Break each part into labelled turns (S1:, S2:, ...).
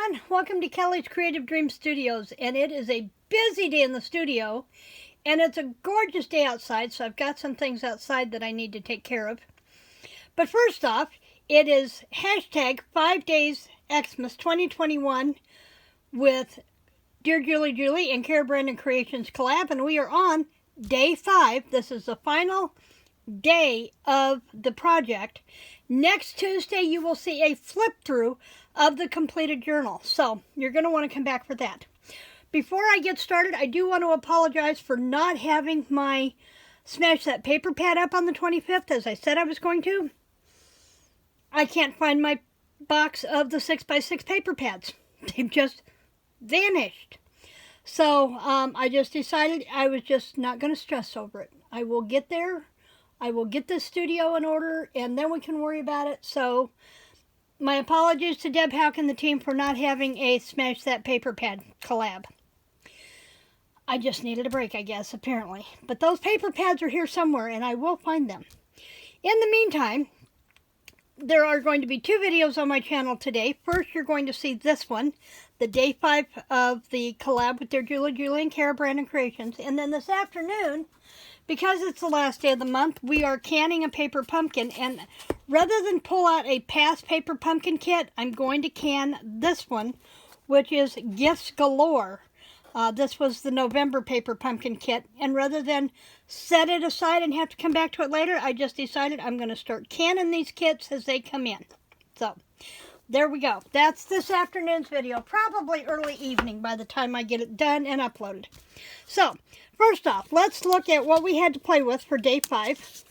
S1: everyone, welcome to Kelly's Creative Dream Studios, and it is a busy day in the studio, and it's a gorgeous day outside, so I've got some things outside that I need to take care of. But first off, it is hashtag 5 Days Xmas 2021 with Dearjuliejulie and Cara Brandon Creations Collab, and we are on day 5. This is the final day of the project. Next Tuesday, you will see a flip through of the completed journal. So you're going to want to come back for that. Before I get started, I do want to apologize for not having my Smash That paper pad up on the 25th, as I said I was going to. I can't find my box of the 6x6 paper pads. They've just vanished. So I just decided I was just not going to stress over it. I will get there. I will get this studio in order, and then we can worry about it. So my apologies to Deb Houck and the team for not having a Smash That paper pad collab. I just needed a break, I guess, apparently. But those paper pads are here somewhere, and I will find them. In the meantime, there are going to be 2 videos on my channel today. First, you're going to see this one, the day 5 of the collab with Dearjuliejulie and Cara Brandon Creations. And then this afternoon, because it's the last day of the month, we are canning a paper pumpkin. And rather than pull out a past paper pumpkin kit, I'm going to can this one, which is Gifts Galore. This was the November paper pumpkin kit. And rather than set it aside and have to come back to it later, I just decided I'm going to start canning these kits as they come in. So there we go. That's this afternoon's video. Probably early evening by the time I get it done and uploaded. So first off, let's look at what we had to play with for day 5.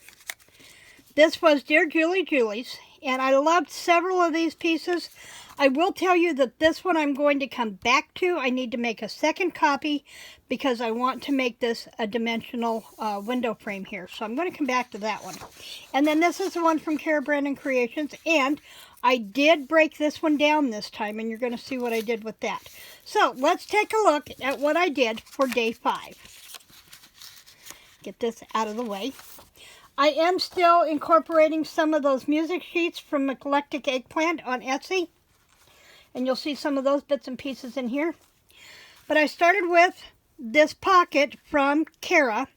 S1: This was Dearjuliejulie's, and I loved several of these pieces. I will tell you that this one I'm going to come back to. I need to make a second copy because I want to make this a dimensional window frame here. So I'm going to come back to that one. And then this is the one from Cara Brandon Creations, and I did break this one down this time, and you're going to see what I did with that. So let's take a look at what I did for day 5. Get this out of the way. I am still incorporating some of those music sheets from Eclectic Eggplant on Etsy. And you'll see some of those bits and pieces in here. But I started with this pocket from Cara.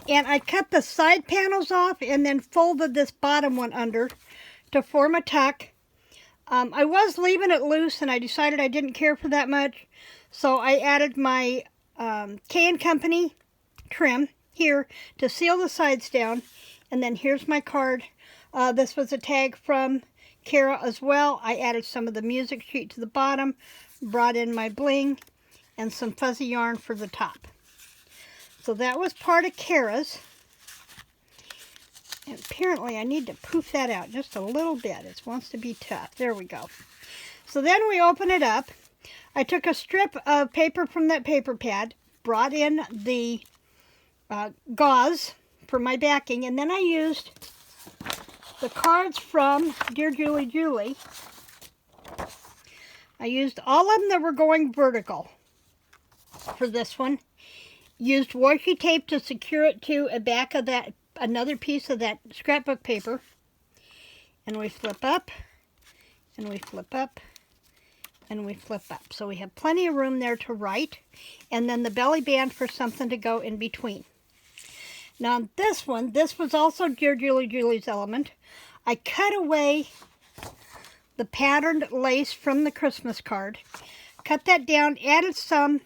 S1: And I cut the side panels off and then folded this bottom one under to form a tuck. I was leaving it loose, and I decided I didn't care for that much. So I added my K & Company trim here to seal the sides down. And then here's my card. This was a tag from Cara as well. I added some of the music sheet to the bottom, brought in my bling, and some fuzzy yarn for the top. So that was part of Cara's. And apparently I need to poof that out just a little bit. It wants to be tough. There we go. So then we open it up. I took a strip of paper from that paper pad, brought in the gauze for my backing, and then I used the cards from Dearjuliejulie. I used all of them that were going vertical for this one. Used washi tape to secure it to a back of that, another piece of that scrapbook paper. And we flip up, and we flip up, and we flip up. So we have plenty of room there to write. And then the belly band for something to go in between. Now this one, this was also Dearjuliejulie's element. I cut away the patterned lace from the Christmas card. Cut that down, added some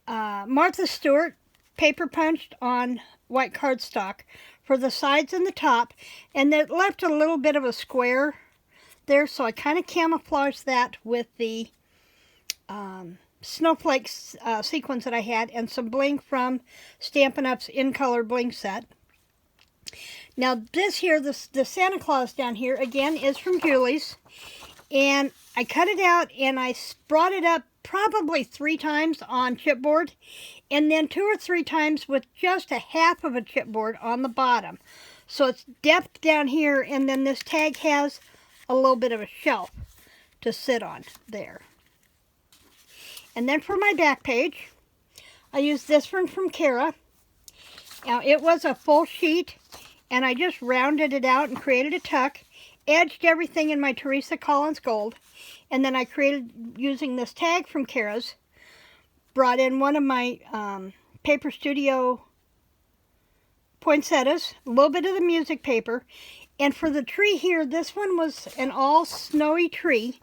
S1: Martha Stewart paper punched on white cardstock for the sides and the top. And it left a little bit of a square there, so I kind of camouflaged that with the snowflakes sequins that I had, and some bling from Stampin' Up's In Color Bling set. Now this here, the Santa Claus down here, again, is from Julie's. And I cut it out and I brought it up probably 3 times on chipboard. And then 2 or 3 times with just a half of a chipboard on the bottom. So it's depth down here, and then this tag has a little bit of a shelf to sit on there. And then for my back page, I used this one from Cara. Now it was a full sheet, and I just rounded it out and created a tuck. edged everything in my Teresa Collins Gold. And then I created, using this tag from Cara's, brought in one of my Paper Studio poinsettias, a little bit of the music paper. And for the tree here, this one was an all snowy tree.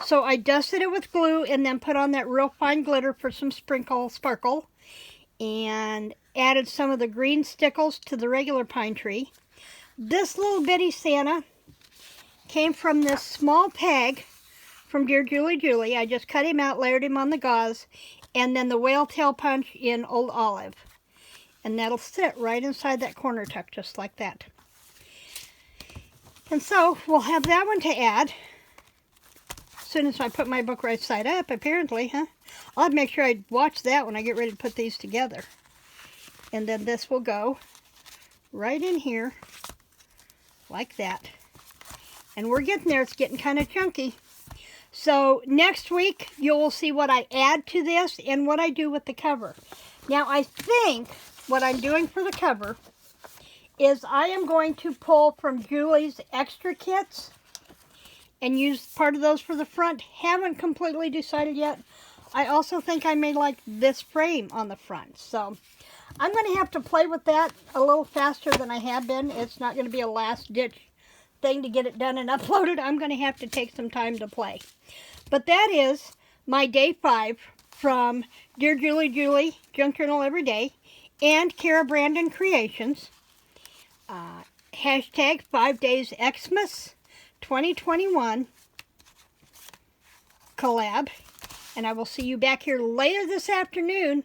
S1: So I dusted it with glue and then put on that real fine glitter for some sparkle. And added some of the green stickles to the regular pine tree. This little bitty Santa came from this small peg from Dearjuliejulie. I just cut him out, layered him on the gauze, and then the whale tail punch in Old Olive. And that'll sit right inside that corner tuck, just like that. And so we'll have that one to add as soon as I put my book right side up, apparently, huh? I'll have to make sure I watch that when I get ready to put these together. And then this will go right in here, like that. And we're getting there. It's getting kind of chunky. So next week, you will see what I add to this and what I do with the cover. Now, I think what I'm doing for the cover is I am going to pull from Julie's extra kits and use part of those for the front. Haven't completely decided yet. I also think I may like this frame on the front. So I'm going to have to play with that a little faster than I have been. It's not going to be a last-ditch thing to get it done and uploaded. I'm going to have to take some time to play. But that is my day 5 from Dearjuliejulie, Junk Journal Every Day, and Cara Brandon Creations. Hashtag 5 Days Xmas 2021 collab. And I will see you back here later this afternoon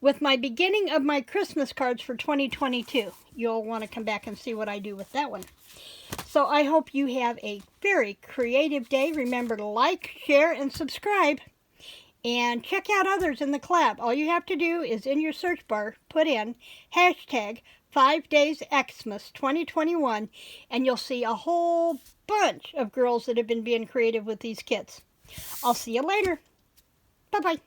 S1: with my beginning of my Christmas cards for 2022. You'll want to come back and see what I do with that one. So I hope you have a very creative day. Remember to like, share, and subscribe. And check out others in the collab. All you have to do is in your search bar, put in hashtag 5 Days Xmas 2021, and you'll see a whole bunch of girls that have been being creative with these kits. I'll see you later. Bye-bye.